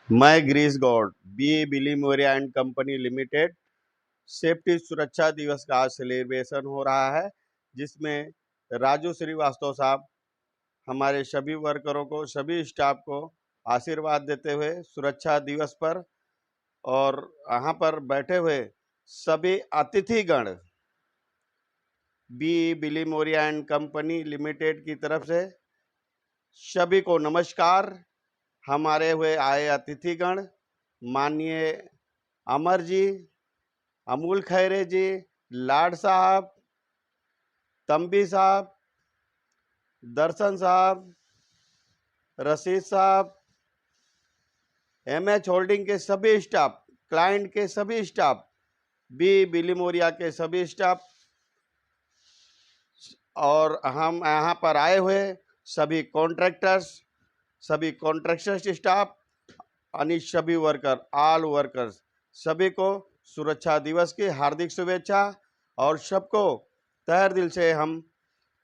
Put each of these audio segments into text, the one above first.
मैं Girish Gaur B Bilimoria and company limited safety सुरक्षा दिवस का आज सेलिब्रेशन हो रहा है, जिसमें राजू श्रीवास्तव साहब हमारे सभी वर्करों को, सभी स्टाफ को आशीर्वाद देते हुए सुरक्षा दिवस पर और यहाँ पर बैठे हुए सभी अतिथिगण B Bilimoria and company limited की तरफ से सभी को नमस्कार। हमारे हुए आए अतिथिगण माननीय अमर जी, अमूल खैरे जी, लाड साहब, तंबी साहब, दर्शन साहब, रशीद साहब, एमएच होल्डिंग के सभी स्टाफ, क्लाइंट के सभी स्टाफ, बी बिलीमोरिया के सभी स्टाफ और हम यहाँ पर आए हुए सभी कॉन्ट्रैक्टर्स, सभी कॉन्ट्रैक्टर स्टाफ, यानी सभी वर्कर, ऑल वर्कर्स, सभी को सुरक्षा दिवस की हार्दिक शुभेच्छा और सबको तहे दिल से हम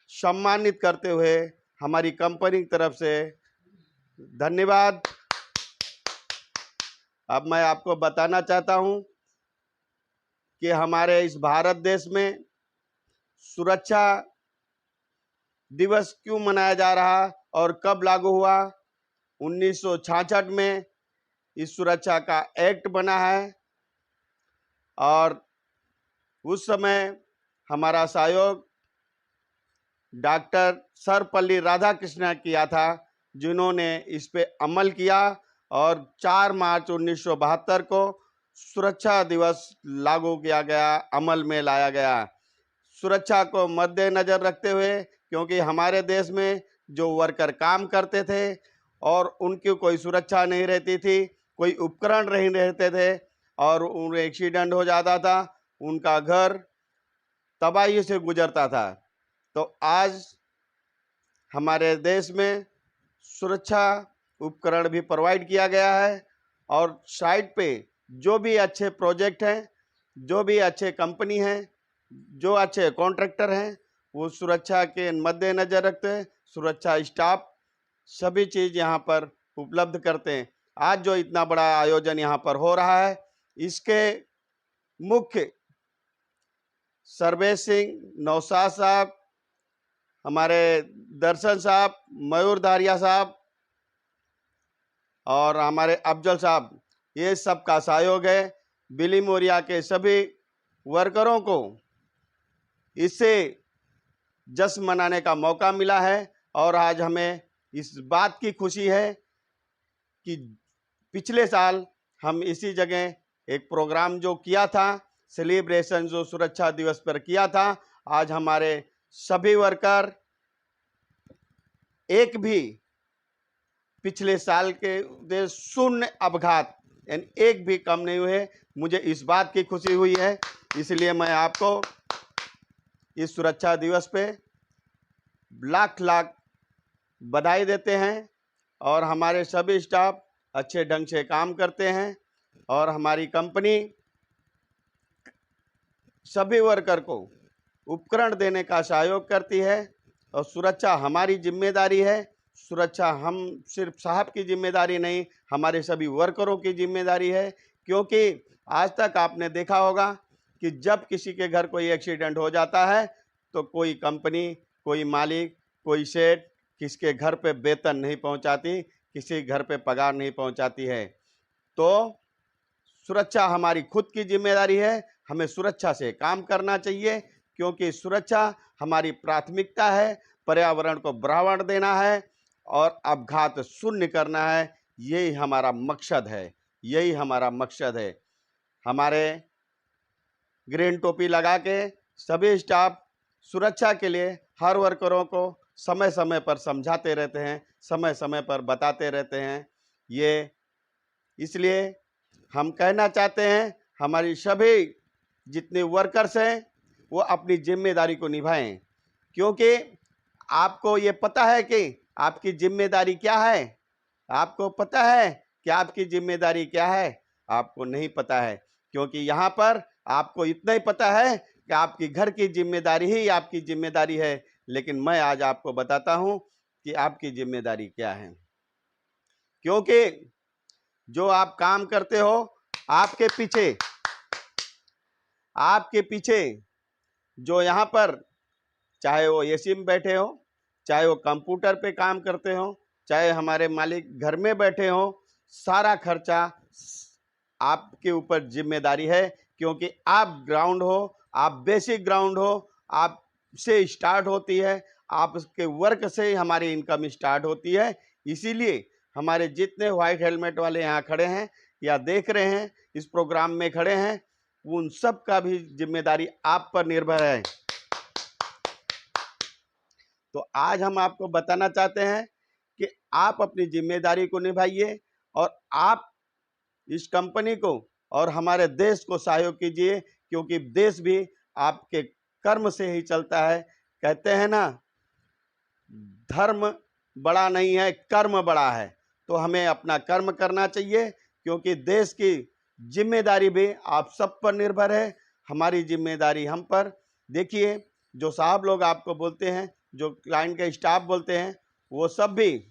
सम्मानित करते हुए हमारी कंपनी की तरफ से धन्यवाद। अब मैं आपको बताना चाहता हूं कि हमारे इस भारत देश में सुरक्षा दिवस क्यों मनाया जा रहा और कब लागू हुआ। 1966 में इस सुरक्षा का एक्ट बना है और उस समय हमारा सहयोग डॉक्टर सर्वपल्ली राधाकृष्णन किया था, जिन्होंने इस पे अमल किया और 4 मार्च 1972 को सुरक्षा दिवस लागू किया गया, अमल में लाया गया। सुरक्षा को मद्देनजर रखते हुए, क्योंकि हमारे देश में जो वर्कर काम करते थे और उनकी कोई सुरक्षा नहीं रहती थी, कोई उपकरण नहीं रहते थे और उन एक्सीडेंट हो जाता था, उनका घर तबाही से गुजरता था। तो आज हमारे देश में सुरक्षा उपकरण भी प्रोवाइड किया गया है और साइट पे जो भी अच्छे प्रोजेक्ट हैं, जो भी अच्छे कंपनी हैं, जो अच्छे कॉन्ट्रैक्टर हैं, वो सुरक्षा के मद्देनजर रखते हैं, सुरक्षा स्टाफ सभी चीज़ यहाँ पर उपलब्ध करते हैं। आज जो इतना बड़ा आयोजन यहाँ पर हो रहा है, इसके मुख्य सर्वेश सिंह, नौशाद साहब, हमारे दर्शन साहब, मयूर धारिया साहब और हमारे अफजल साहब, ये सब का सहयोग है। बिलीमोरिया के सभी वर्करों को इससे जश्न मनाने का मौका मिला है और आज हमें इस बात की खुशी है कि पिछले साल हम इसी जगह एक प्रोग्राम जो किया था, सेलिब्रेशन जो सुरक्षा दिवस पर किया था, आज हमारे सभी वर्कर एक भी पिछले साल के शून्य अपघात यानी एक भी कम नहीं हुए। मुझे इस बात की खुशी हुई है, इसलिए मैं आपको इस सुरक्षा दिवस पे लाख लाख बधाई देते हैं और हमारे सभी स्टाफ अच्छे ढंग से काम करते हैं और हमारी कंपनी सभी वर्कर को उपकरण देने का सहयोग करती है और सुरक्षा हमारी जिम्मेदारी है। सुरक्षा हम सिर्फ साहब की जिम्मेदारी नहीं, हमारे सभी वर्करों की जिम्मेदारी है, क्योंकि आज तक आपने देखा होगा कि जब किसी के घर कोई एक्सीडेंट हो जाता है तो कोई कंपनी, कोई मालिक, कोई सेठ किसके घर पे वेतन नहीं पहुंचाती, किसी घर पे पगार नहीं पहुंचाती है। तो सुरक्षा हमारी खुद की जिम्मेदारी है, हमें सुरक्षा से काम करना चाहिए, क्योंकि सुरक्षा हमारी प्राथमिकता है। पर्यावरण को बढ़ावा देना है और अपघात शून्य करना है, यही हमारा मकसद है, यही हमारा मकसद है। हमारे ग्रीन टोपी लगा के सभी स्टाफ सुरक्षा के लिए हर वर्करों को समय समय पर समझाते रहते हैं, समय समय पर बताते रहते हैं। ये इसलिए हम कहना चाहते हैं, हमारी सभी जितने वर्कर्स हैं वो अपनी जिम्मेदारी को निभाएं, क्योंकि आपको ये पता है कि आपकी जिम्मेदारी क्या है। आपको पता है कि आपकी जिम्मेदारी क्या है? आपको नहीं पता है, क्योंकि यहाँ पर आपको इतना ही पता है कि आपकी घर की जिम्मेदारी ही आपकी जिम्मेदारी है, लेकिन मैं आज आपको बताता हूँ कि आपकी जिम्मेदारी क्या है। क्योंकि जो आप काम करते हो, आपके पीछे जो यहाँ पर, चाहे वो एसी में बैठे हो, चाहे वो कंप्यूटर पे काम करते हो, चाहे हमारे मालिक घर में बैठे हो, सारा खर्चा आपके ऊपर जिम्मेदारी है, क्योंकि आप ग्राउंड हो, आप बेसिक ग्राउंड हो, आपसे स्टार्ट होती है, आपके वर्क से हमारी इनकम स्टार्ट होती है। इसीलिए हमारे जितने व्हाइट हेलमेट वाले यहाँ खड़े हैं या देख रहे हैं, इस प्रोग्राम में खड़े हैं, उन सब का भी जिम्मेदारी आप पर निर्भर है। तो आज हम आपको बताना चाहते हैं कि आप अपनी जिम्मेदारी को निभाइए और आप इस कंपनी को और हमारे देश को सहयोग कीजिए, क्योंकि देश भी आपके कर्म से ही चलता है। कहते हैं ना, धर्म बड़ा नहीं है, कर्म बड़ा है। तो हमें अपना कर्म करना चाहिए, क्योंकि देश की जिम्मेदारी भी आप सब पर निर्भर है। हमारी जिम्मेदारी हम पर। देखिए, जो साहब लोग आपको बोलते हैं, जो क्लाइंट के स्टाफ बोलते हैं, वो सब भी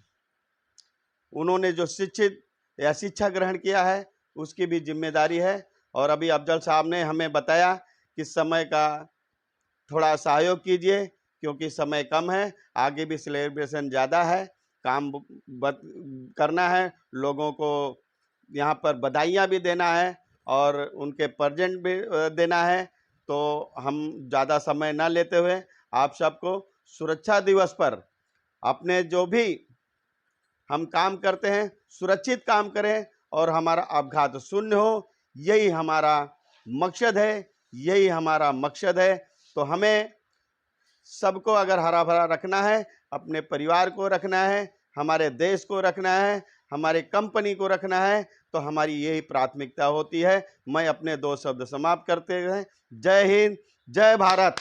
उन्होंने जो शिक्षित या शिक्षा ग्रहण किया है, उसकी भी जिम्मेदारी है। और अभी अफजल साहब ने हमें बताया कि समय का थोड़ा सहयोग कीजिए, क्योंकि समय कम है, आगे भी सेलिब्रेशन ज़्यादा है, काम करना है, लोगों को यहाँ पर बधाइयाँ भी देना है और उनके प्रेजेंट भी देना है। तो हम ज़्यादा समय ना लेते हुए आप सबको सुरक्षा दिवस पर अपने जो भी हम काम करते हैं, सुरक्षित काम करें और हमारा अपघात शून्य हो, यही हमारा मकसद है, यही हमारा मकसद है। तो हमें सबको अगर हरा भरा रखना है, अपने परिवार को रखना है, हमारे देश को रखना है, हमारे कंपनी को रखना है, तो हमारी यही प्राथमिकता होती है। मैं अपने 2 शब्द समाप्त करते हैं। जय हिंद, जय भारत।